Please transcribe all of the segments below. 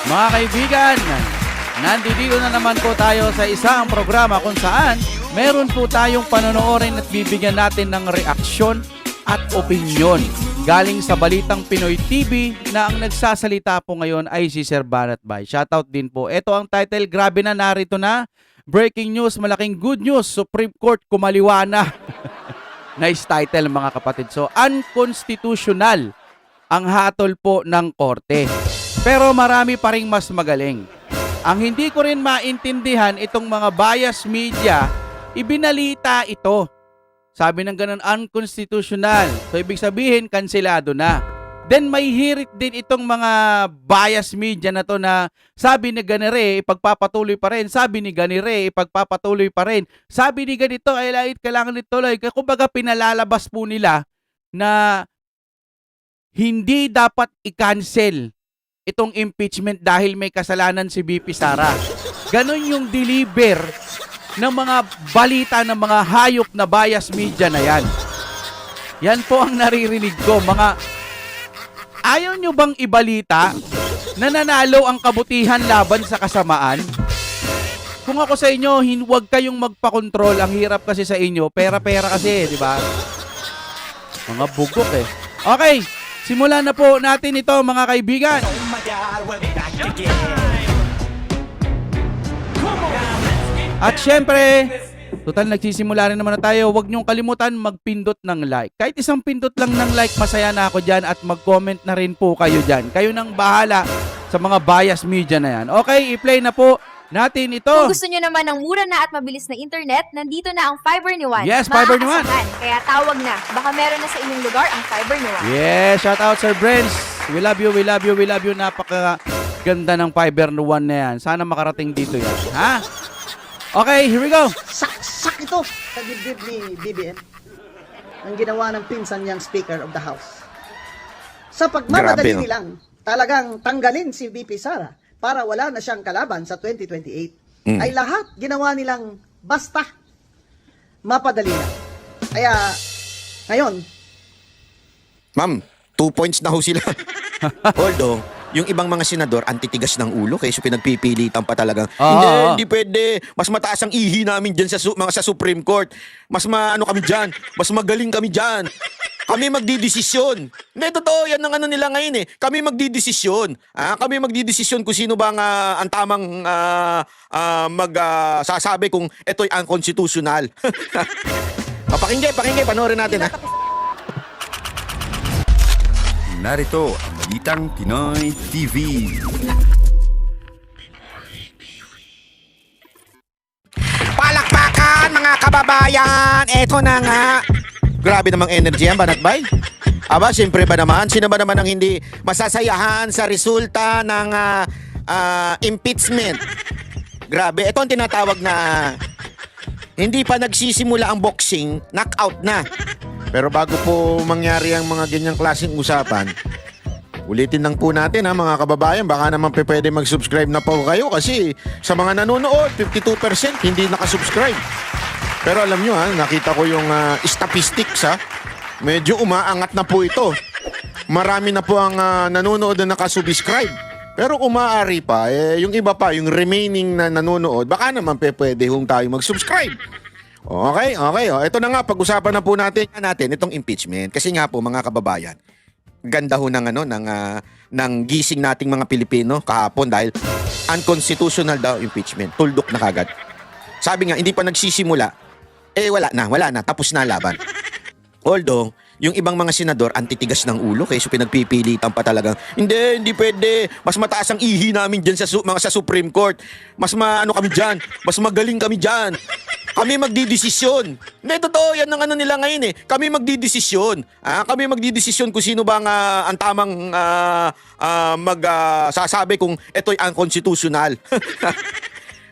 Mga kaibigan, nandito na naman po tayo sa isang programa kung saan meron po tayong panonoorin at bibigyan natin ng reaksyon at opinyon galing sa Balitang Pinoy TV na ang nagsasalita po ngayon ay si Sir Banat Bay. Shoutout din po. Ito ang title, grabe na, narito na. Breaking news, malaking good news. Supreme Court kumaliwa na. Nice title mga kapatid. So, unconstitutional ang hatol po ng korte. Pero marami pa ring mas magaling. Ang hindi ko rin maintindihan itong mga bias media, ibinalita ito. Sabi ng ganun, unconstitutional. So, ibig sabihin, kanselado na. Then, may hirit din itong mga bias media na to na sabi ni ganire, ipagpapatuloy pa rin. Sabi ni ganire, ipagpapatuloy pa rin. Sabi ni ganito, ay lait, kailangan ituloy. Kumbaga, pinalalabas po nila na hindi dapat i-cancel itong impeachment dahil may kasalanan si BP Sara. Ganon yung deliver ng mga balita ng mga hayop na bias media na yan. Yan po ang naririnig ko. Ayaw nyo bang ibalita na nanalo ang kabutihan laban sa kasamaan? Kung ako sa inyo, huwag kayong magpakontrol. Ang hirap kasi sa inyo. Pera-pera kasi, di ba? Mga bugok eh. Okay, simulan na po natin ito mga kaibigan. At syempre, total nagsisimula rin naman na tayo. Huwag niyong kalimutan magpindot ng like. Kahit isang pindot lang ng like, masaya na ako dyan. At mag-comment na rin po kayo dyan. Kayo nang bahala sa mga bias media na yan. Okay, i-play na po natin ito. Kung gusto nyo naman ng mura na at mabilis na internet, nandito na ang Fiber ni Juan. Yes, Fiber ni Juan. Kaya tawag na. Baka meron na sa inyong lugar ang Fiber ni Juan. Yes, shout out Sir Brents. We love you, we love you, we love you. Napakaganda ng Fiber ni Juan na yan. Sana makarating dito yan. Ha? Okay, here we go. Saksak ito sa dibdib ni BBM ang ginawa ng pinsan niyang Speaker of the House. Sa pagmamadali nilang talagang tanggalin si VP Sara para wala na siyang kalaban sa 2028, ay lahat ginawa nilang basta mapadali na. Kaya ngayon, Ma'am, 2 points na ho sila. Although, yung ibang mga senador, antitigas ng ulo, kaya pinagpipilitan pa talagang, hindi pwede. Mas mataas ang ihi namin dyan sa Supreme Court. Mas maano kami dyan. Mas magaling kami dyan. Kami magdidesisyon. Hindi, totoo, yan ang ano nila ngayon eh. Kami magdidesisyon. Kami magdidesisyon kung sino ba ang tamang sasabi kung ito'y unconstitutional. Pakinggan, panoorin natin ha. Narito ang Balitang Pinoy TV. Palakpakan mga kababayan! Eto na nga! Grabe namang energy yan, Banat Bay. Aba, siyempre ba naman? Sino ba naman ang hindi masasayahan sa resulta ng impeachment? Grabe, ito ang tinatawag na hindi pa nagsisimula ang boxing, knockout na. Pero bago po mangyari ang mga ganyang klaseng usapan, ulitin lang po natin mga kababayan, baka naman pwede mag-subscribe na po kayo kasi sa mga nanonood, 52% hindi nakasubscribe. Pero alam nyo nakita ko yung statistics medyo umaangat na po ito. Marami na po ang nanonood na nakasubscribe. Pero kung maaari pa, yung iba pa, yung remaining na nanonood, baka naman pwede hong tayo mag-subscribe. Okay. Ito na nga, pag-usapan na po natin itong impeachment. Kasi nga po mga kababayan, ganda ho ng gising nating mga Pilipino kahapon dahil unconstitutional daw impeachment. Tuldok na kagad. Sabi nga, hindi pa nagsisimula, wala na, tapos na laban. Although, yung ibang mga senador, antitigas ng ulo, kaya pinagpipilitan pa talagang, hindi pwede. Mas mataas ang ihi namin dyan sa Supreme Court. Mas maano kami dyan. Mas magaling kami dyan. Kami magdidesisyon. Hindi, totoo, yan ang ano nila ngayon eh. Kami magdidesisyon. Kami magdidesisyon kung sino ba ang tamang sasabi kung ito'y unconstitutional.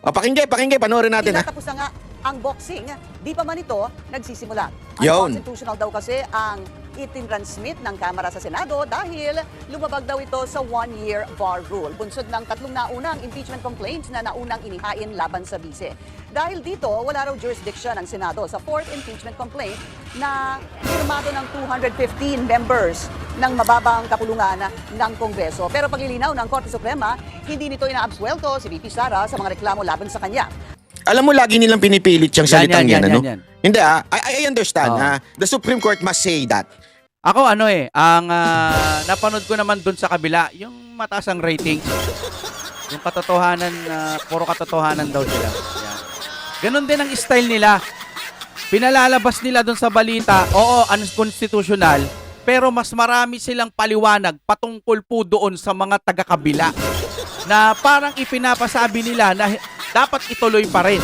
Pakinggan, panoorin natin Tinatapos na nga ang boxing, di pa man ito nagsisimula. Yun. Unconstitutional daw kasi ang itinransmit ng Kamara sa Senado dahil lumabag daw ito sa one-year bar rule. Bunsod ng 3 naunang impeachment complaints na naunang inihain laban sa bise. Dahil dito, wala raw jurisdiction ng Senado sa 4th impeachment complaint na firmado ng 215 members ng mababang kapulungan ng Kongreso. Pero paglilinaw ng Korte Suprema, hindi nito inaabsuelto si VP Sara sa mga reklamo laban sa kanya. Alam mo, lagi nilang pinipilit siyang salitang yan, ano? yan. Hindi I understand. Oo. The Supreme Court must say that. Ako ang napanood ko naman dun sa kabila, yung mataas ang rating. Yung katotohanan, puro katotohanan daw sila. Yan. Ganon din ang style nila. Pinalalabas nila dun sa balita, oo, unconstitutional, pero mas marami silang paliwanag patungkol po doon sa mga taga-kabila na parang ipinapasabi nila na dapat ituloy pa rin.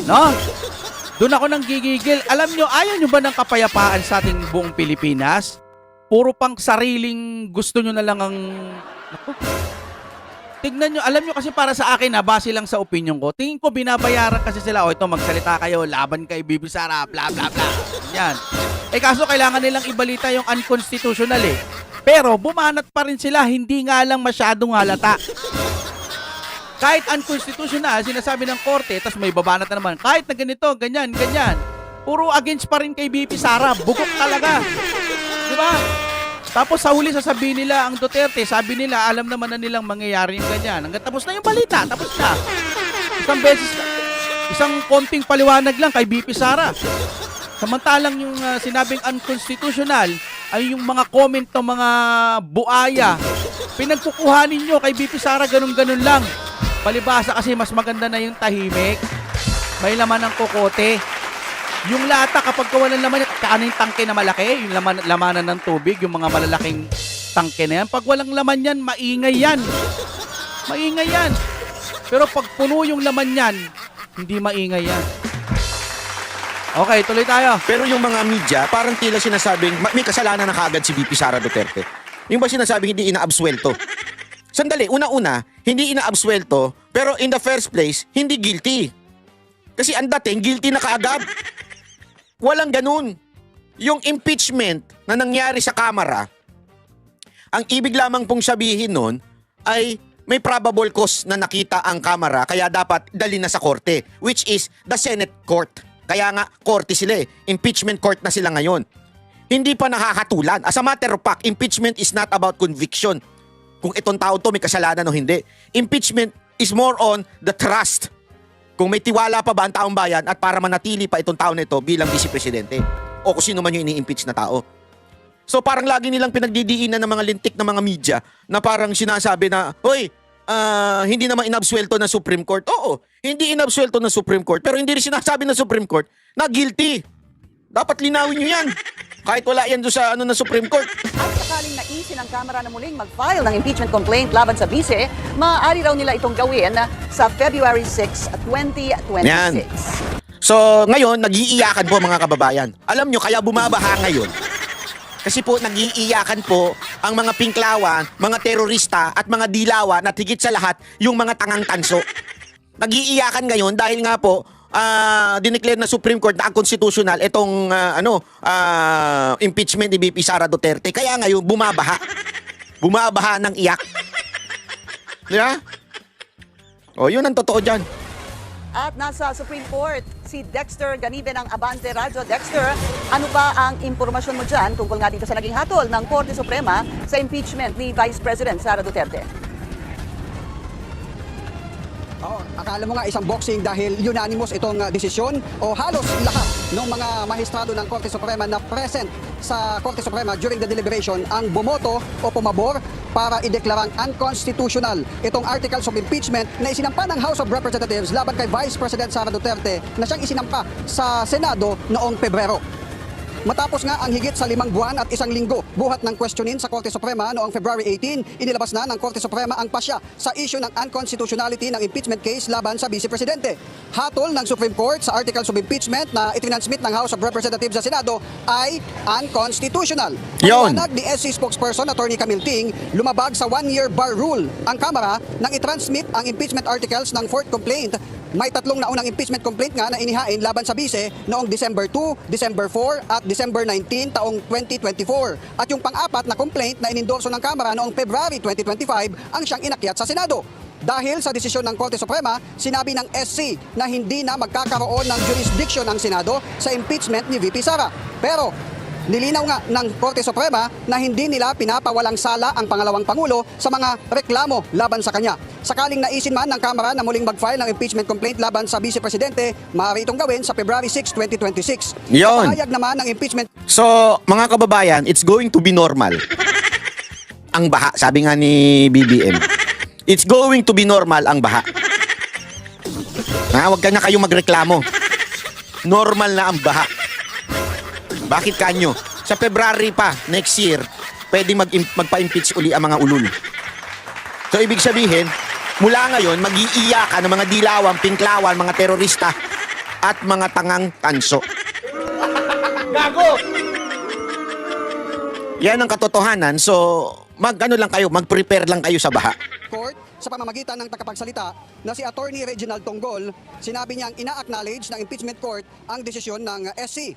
No? Doon ako nang gigigil. Alam nyo, ayaw nyo ba ng kapayapaan sa ating buong Pilipinas? Puro pang sariling gusto nyo na lang ang... Naku. Tignan nyo, alam nyo kasi para sa akin, base lang sa opinion ko, tingin ko binabayaran kasi sila, o ito, magsalita kayo, laban kay Bibi Sara, bla bla bla. Yan. Kaso kailangan nilang ibalita yung unconstitutional eh. Pero bumanat pa rin sila, hindi nga lang masyadong halata. Kahit unconstitutional, sinasabi ng korte, tas may babanat na naman, kahit na ganito, ganyan, ganyan. Puro against pa rin kay BP Sara. Bugok talaga. Di ba? Tapos sa huli sasabihin nila ang Duterte, sabi nila, alam naman na nilang mangyayari yung ganyan. Hanggang tapos na yung balita, tapos na. Isang beses, isang konting paliwanag lang kay BP Sara. Samantalang yung sinabing unconstitutional ay yung mga comment ng mga buaya. Pinagkukuhanin nyo kay BP Sara, ganun-ganun lang. Palibasa kasi mas maganda na yung tahimik. May laman ng kokote. Yung lata kapag walang laman, kaano yung tangke na malaki, yung lamanan ng tubig, yung mga malalaking tangke na yan. Pag walang laman yan, maingay yan. Maingay yan. Pero pag puno yung laman yan, hindi maingay yan. Okay, tuloy tayo. Pero yung mga media, parang tila sinasabing may kasalanan na kaagad si VP Sara Duterte. Yung ba sinasabing hindi inaabsuelto? Sandali, una-una, hindi inaabsuelto, pero in the first place, hindi guilty. Kasi ang dating, guilty na kaagad. Walang ganun. Yung impeachment na nangyari sa Kamara, ang ibig lamang pong sabihin nun ay may probable cause na nakita ang Kamara, kaya dapat dali na sa korte, which is the Senate Court. Kaya nga, korte sila eh. Impeachment court na sila ngayon. Hindi pa nakakatulan. As a matter of fact, impeachment is not about conviction. Kung itong tao to may kasalanan o hindi. Impeachment is more on the trust. Kung may tiwala pa ba ang taong bayan at para manatili pa itong tao na ito bilang vice presidente o kung sino man yung ini-impeach na tao. So parang lagi nilang pinagdidiinan ng mga lintik ng mga media na parang sinasabi na, hoy, hindi naman inabsuelto ng Supreme Court. Oo, hindi inabsuelto ng Supreme Court, pero hindi rin sinasabi ng Supreme Court na guilty. Dapat linawin nyo yan. Kahit wala yan doon sa ng Supreme Court. At sakaling naisin ng Kamara na muling mag-file ng impeachment complaint laban sa bise, maaari raw nila itong gawin sa February 6, 2026. Yan. So ngayon, nag-iiyakan po mga kababayan. Alam nyo, kaya bumabaha ngayon. Kasi po, nag-iiyakan po ang mga pinklawan, mga terorista at mga dilawan at higit sa lahat, yung mga tangang tanso. Nag-iiyakan ngayon dahil nga po, dineclare na Supreme Court na unconstitutional itong impeachment ni VP Sara Duterte. Kaya ngayon, bumabaha. Bumabaha ng iyak. Di ba? O, yun ang totoo dyan. At nasa Supreme Court, si Dexter Ganibe ng Abante Radio. Dexter, ano ba ang impormasyon mo dyan tungkol nga dito sa naging hatol ng Korte Suprema sa impeachment ni Vice President Sara Duterte? Akala mo nga isang boxing dahil unanimous itong desisyon o halos lahat ng mga mahistrado ng Korte Suprema na present sa Korte Suprema during the deliberation ang bumoto o pumabor para ideklarang unconstitutional itong articles of impeachment na isinampa ng House of Representatives laban kay Vice President Sara Duterte na siyang isinampa sa Senado noong Pebrero. Matapos nga ang higit sa 5 buwan at 1 linggo buhat ng questionin sa Korte Suprema noong February 18, inilabas na ng Korte Suprema ang pasya sa issue ng unconstitutionality ng impeachment case laban sa Vice Presidente. Hatol ng Supreme Court sa articles of impeachment na itinansmit ng House of Representatives sa Senado ay unconstitutional. Yun. Paliwanag ni SC spokesperson Attorney Camille Ting, lumabag sa 1-year bar rule ang Kamara nang itransmit ang impeachment articles ng 4th complaint. May 3 naunang impeachment complaint nga na inihain laban sa Vice noong December 2, December 4 at December 19 taong 2024. At yung pang-apat na complaint na inendorso ng Kamara noong February 2025 ang siyang inakyat sa Senado. Dahil sa desisyon ng Korte Suprema, sinabi ng SC na hindi na magkakaroon ng jurisdiction ang Senado sa impeachment ni VP Sara. Pero nilinaw nga ng Korte Suprema na hindi nila pinapawalang sala ang pangalawang Pangulo sa mga reklamo laban sa kanya. Sakaling naisin man ng Kamara na muling mag-file ng impeachment complaint laban sa Vice Presidente, maaari itong gawin sa February 6, 2026. Yun. Pahayag naman ng impeachment So, mga kababayan, it's going to be normal. Ang baha, sabi nga ni BBM. It's going to be normal ang baha. Huwag ka na kayo magreklamo. Normal na ang baha. Bakit kanyo? Sa February pa, next year, pwede magpa-impeach uli ang mga ulul. So, ibig sabihin, mula ngayon, mag-iiyakan ng mga dilawan, pinklawan, mga terorista, at mga tangang tanso. Gago! Yan ang katotohanan. So, mag-prepare lang kayo sa baha. Court sa pamamagitan ng tagapagsalita na si Attorney Reginald Tonggol, sinabi niyang ina-acknowledge ng impeachment court ang desisyon ng SC.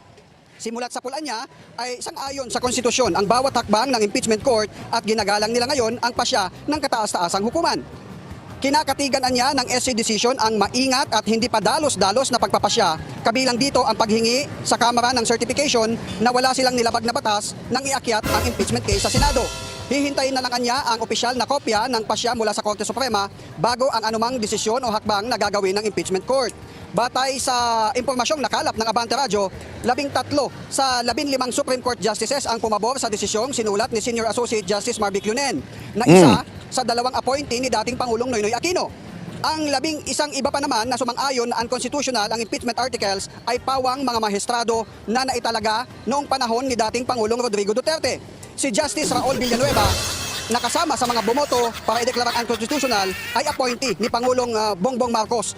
Simulat sa pulان niya ay sang-ayon sa konstitusyon ang bawat hakbang ng impeachment court at ginagalang nila ngayon ang pasya ng kataas-taasang hukuman. Kinakatiganan niya ng SC decision ang maingat at hindi pa dalos-dalos na pagpapasya. Kabilang dito ang paghingi sa Kamara ng certification na wala silang nilabag na batas nang iakyat ang impeachment case sa Senado. Hihintayin na lang niya ang opisyal na kopya ng pasya mula sa Korte Suprema bago ang anumang desisyon o hakbang na gagawin ng impeachment court. Batay sa impormasyong nakalap ng Abante Radio, 13 sa 15 Supreme Court Justices ang pumabor sa desisyong sinulat ni Senior Associate Justice Marvic Lunen na isa sa dalawang appointee ni dating Pangulong Noynoy Aquino. Ang 11 iba pa naman na sumang-ayon na unconstitutional ang impeachment articles ay pawang mga maestrado na naitalaga noong panahon ni dating Pangulong Rodrigo Duterte. Si Justice Raul Villanueva, nakasama sa mga bumoto para ideklarang unconstitutional, ay appointee ni Pangulong Bongbong Marcos.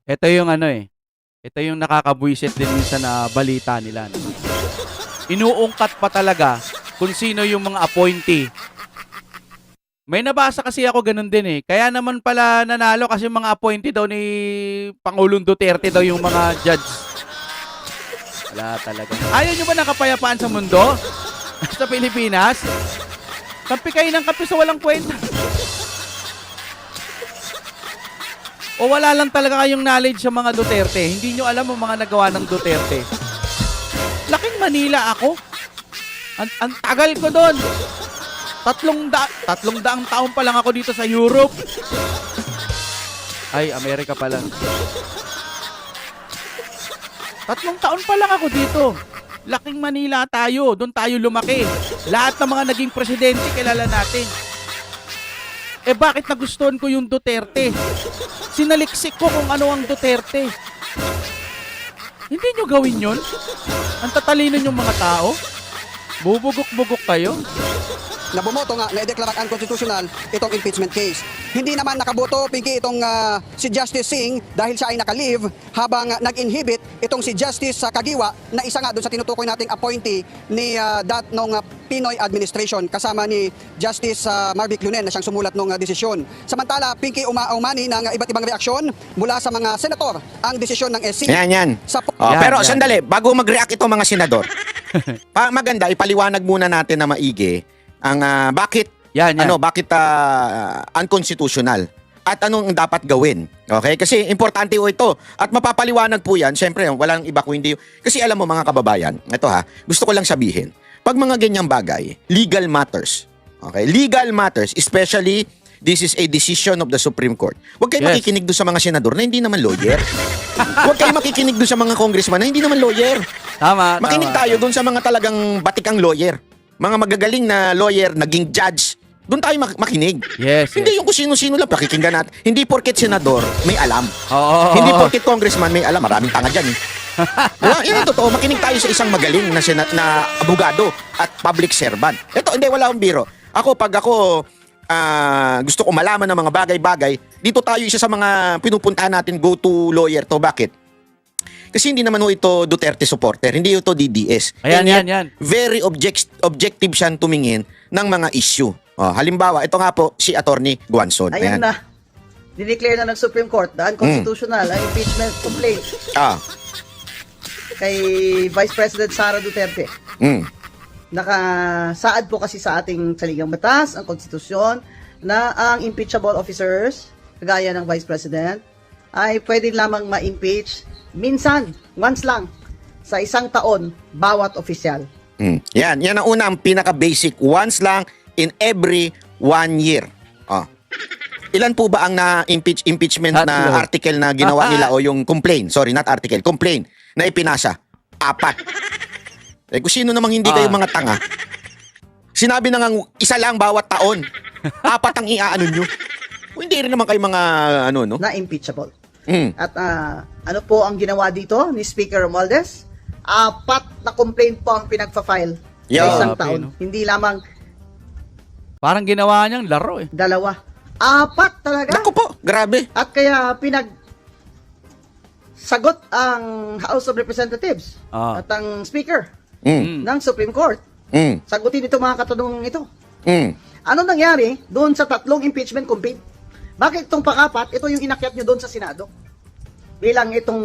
Ito yung ito yung nakakabwisit din minsan na balita nila. No? Inuungkat pa talaga kung sino yung mga appointee. May nabasa kasi ako ganun din eh. Kaya naman pala nanalo kasi mga appointee daw ni Pangulong Duterte daw yung mga judge. Wala talaga. Ayaw nyo ba ng kapayapaan sa mundo? Sa Pilipinas? Kampi kayo ng kampi sa walang kwenta. O wala lang talaga kayong knowledge sa mga Duterte. Hindi nyo alam ang mga nagawa ng Duterte. Laking Manila ako. Ang tagal ko doon. 300 taon pa lang ako dito sa Europe. Ay, Amerika pala. 3 taon pa lang ako dito. Laking Manila tayo. Doon tayo lumaki. Lahat ng mga naging presidente kilala natin. Eh bakit nagustuhan ko yung Duterte? Sinaliksik ko kung ano ang Duterte. Hindi nyo gawin yun? Ang tatalino yung mga tao? Bubugok-bugok kayo? Na bumoto nga na ideklarang unconstitutional itong impeachment case. Hindi naman nakaboto, Pinky, itong si Justice Singh dahil siya ay naka-leave habang nag-inhibit itong si Justice Kagiwa na isa nga doon sa tinutukoy nating appointee ni nung Pinoy administration kasama ni Justice Marvic Lunen na siyang sumulat ng desisyon. Samantala, Pinky, umani ng iba't ibang reaksyon mula sa mga senator ang desisyon ng SC. Yan. Sa Pero sandali, bago mag-react itong mga senador, maganda, ipaliwanag muna natin na maigi ang bakit bakit unconstitutional at anong dapat gawin. Okay? Kasi importante po ito at mapapaliwanag po yan. Siyempre, walang iba kung hindi. Kasi alam mo mga kababayan, ito gusto ko lang sabihin, pag mga ganyang bagay, legal matters. Okay? Legal matters, especially this is a decision of the Supreme Court. Huwag kayo makikinig doon sa mga senador na hindi naman lawyer. Huwag kayo makikinig doon sa mga congressman na hindi naman lawyer. Tama. Makinig tayo doon sa mga talagang batikang lawyer. Mga magagaling na lawyer, naging judge. Doon tayo makinig. Yes. Hindi yung kung sino-sino lang pakikinggan natin. Hindi porket senador, may alam. Oo. Hindi porket congressman, may alam. Maraming tanga dyan. Yan ang totoo. Makinig tayo sa isang magaling na abogado at public servant. Ito, wala akong biro. Pag ako gusto ko malaman ng mga bagay-bagay, dito tayo isa sa mga pinupuntahan natin go-to lawyer to. Bakit? Kasi hindi naman ito Duterte supporter, hindi ito DDS. Yan. Very objective siyang tumingin ng mga issue. Halimbawa, ito nga po si Attorney Guanzon. Ayan na. Dineclare na ng Supreme Court na unconstitutional ang impeachment complaint. kay Vice President Sara Duterte. Mm. Nakasaad po kasi sa ating saligang batas, ang konstitusyon, na ang impeachable officers, kagaya ng Vice President, ay pwede lamang ma-impeach minsan, once lang, sa isang taon, bawat opisyal. Mm. Yan ang una, ang pinaka-basic. Once lang in every 1 year. Oh. Ilan po ba ang impeachment na Tatlo. article na ginawa nila o yung complaint? Sorry, not article. Complaint na ipinasa. 4. Eh kung sino namang hindi kayo mga tanga. Sinabi na nga isa lang bawat taon. 4 ang iaano nyo. Kung hindi rin naman kayo mga no? Na impeachable. Mm. At ano po ang ginawa dito ni Speaker Romualdez? 4 na complaint po ang pinagpa-file sa Yo. isang Grabe, taon. no? Hindi lamang Parang ginawa niyang laro eh. 2. 4 talaga. Naku po, grabe. At kaya sagot ang House of Representatives Ah. at ang Speaker Mm. ng Supreme Court. Mm. Sagutin ito mga katanungan ito. Mm. Ano nangyari doon sa 3 impeachment complaint? Bakit itong pang-4, ito yung inakyat nyo doon sa Senado? Bilang itong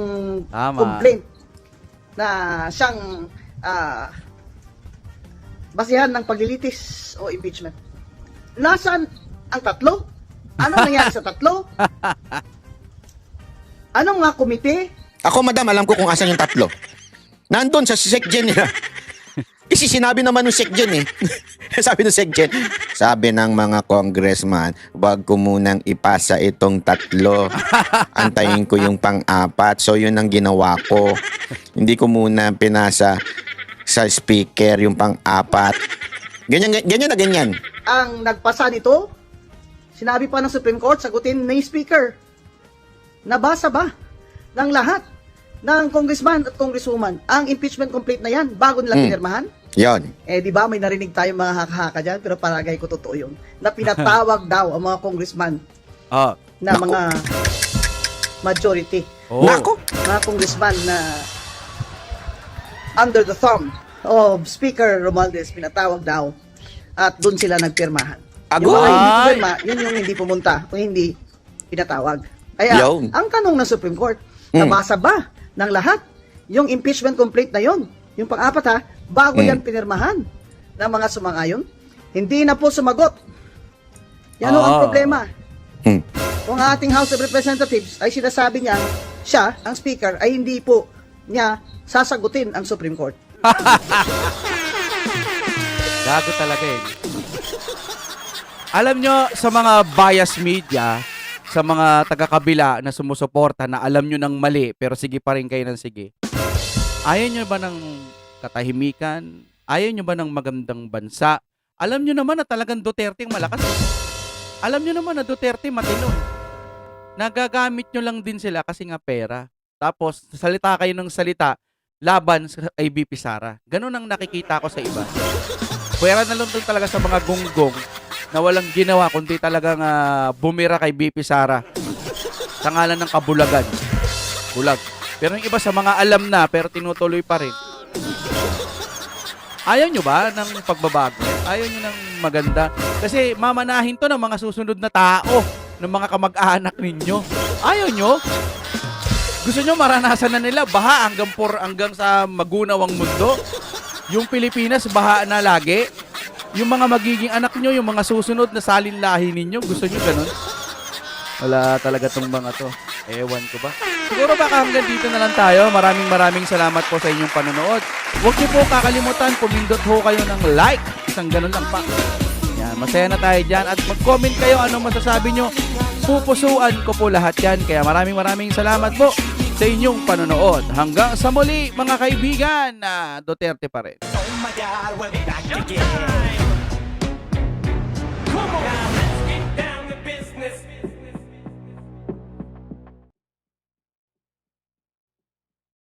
Tama. complaint na siyang basihan ng paglilitis o impeachment. Nasaan ang 3? Ano nangyari sa 3? Anong nga komite? Ako, madam, alam ko kung asan yung 3. Nandun sa SecGen nila. Kasi sinabi naman ng SecGen eh. Sabi ng SecGen, sabi ng mga congressman, wag ko munang ipasa itong 3. Antayin ko yung pang-4. So yun ang ginawa ko. Hindi ko muna pinasa sa speaker yung pang-4. Ganyan na ganyan. Ang nagpasa nito, sinabi pa ng Supreme Court, sagutin ni Speaker. Nabasa ba ng lahat ng congressman at congresswoman ang impeachment complaint na yan bago nila pinirmahan? Yon. Eh, di ba, may narinig tayo mga haka-haka dyan, pero palagay ko totoo yun, na pinatawag daw ang mga congressman Ah. na Naku. mga majority, Oh. Nako. mga congressman na under the thumb of Speaker Romualdez, pinatawag daw at dun sila nagpirmahan. Yung mga hindi Agay! pumirma, yun yung hindi pumunta o hindi pinatawag. Kaya, Yun. ang tanong ng Supreme Court, nabasa ba ng lahat yung impeachment complaint na yon? Yung pang-4 ha, bago yan pinirmahan ng mga sumangayon? Hindi na po sumagot. Yan ho ang problema. Hmm. Kung ang ating House of Representatives ay sinasabi niya, siya, ang Speaker, ay hindi po niya sasagutin ang Supreme Court. Gago talaga eh. Alam nyo, sa mga bias media, sa mga taga-kabila na sumusuporta na alam nyo ng mali pero sige pa rin kayo ng sige. Ayaw nyo ba ng katahimikan? Ayaw nyo ba ng magandang bansa? Alam nyo naman na talagang Duterte ang malakas. Alam nyo naman na Duterte matino. Nagagamit nyo lang din sila kasi nga pera. Tapos, salita kayo ng salita laban kay BP Sara. Ganun ang nakikita ko sa iba. Pwera na lang doon talaga sa mga gunggong na walang ginawa kundi talagang bumira kay BP Sara sa ngalan ng kabulagan. Bulag. Pero yung iba sa mga alam na pero tinutuloy pa rin. Ayaw nyo ba ng pagbabago? Ayaw nyo ng maganda? Kasi mamanahin to ng mga susunod na tao, ng mga kamag-anak ninyo. Ayaw nyo? Gusto nyo maranasan na nila baha hanggang sa magunaw ang mundo? Yung Pilipinas, baha na lagi? Yung mga magiging anak nyo, yung mga susunod na salinlahi ninyo, gusto nyo ganun? Wala talaga tong mga to. Ewan ko ba? Siguro baka hanggang dito na lang tayo. Maraming salamat po sa inyong panonood. Huwag niyo po kakalimutan, pumindot ho kayo ng like. Isang ganun lang pa. Yan, masaya na tayo dyan. At mag-comment kayo anong masasabi nyo. Pupusuan ko po lahat yan. Kaya maraming salamat po sa inyong panonood. Hanggang sa muli mga kaibigan, Duterte pa rin. Oh my God, we're back again.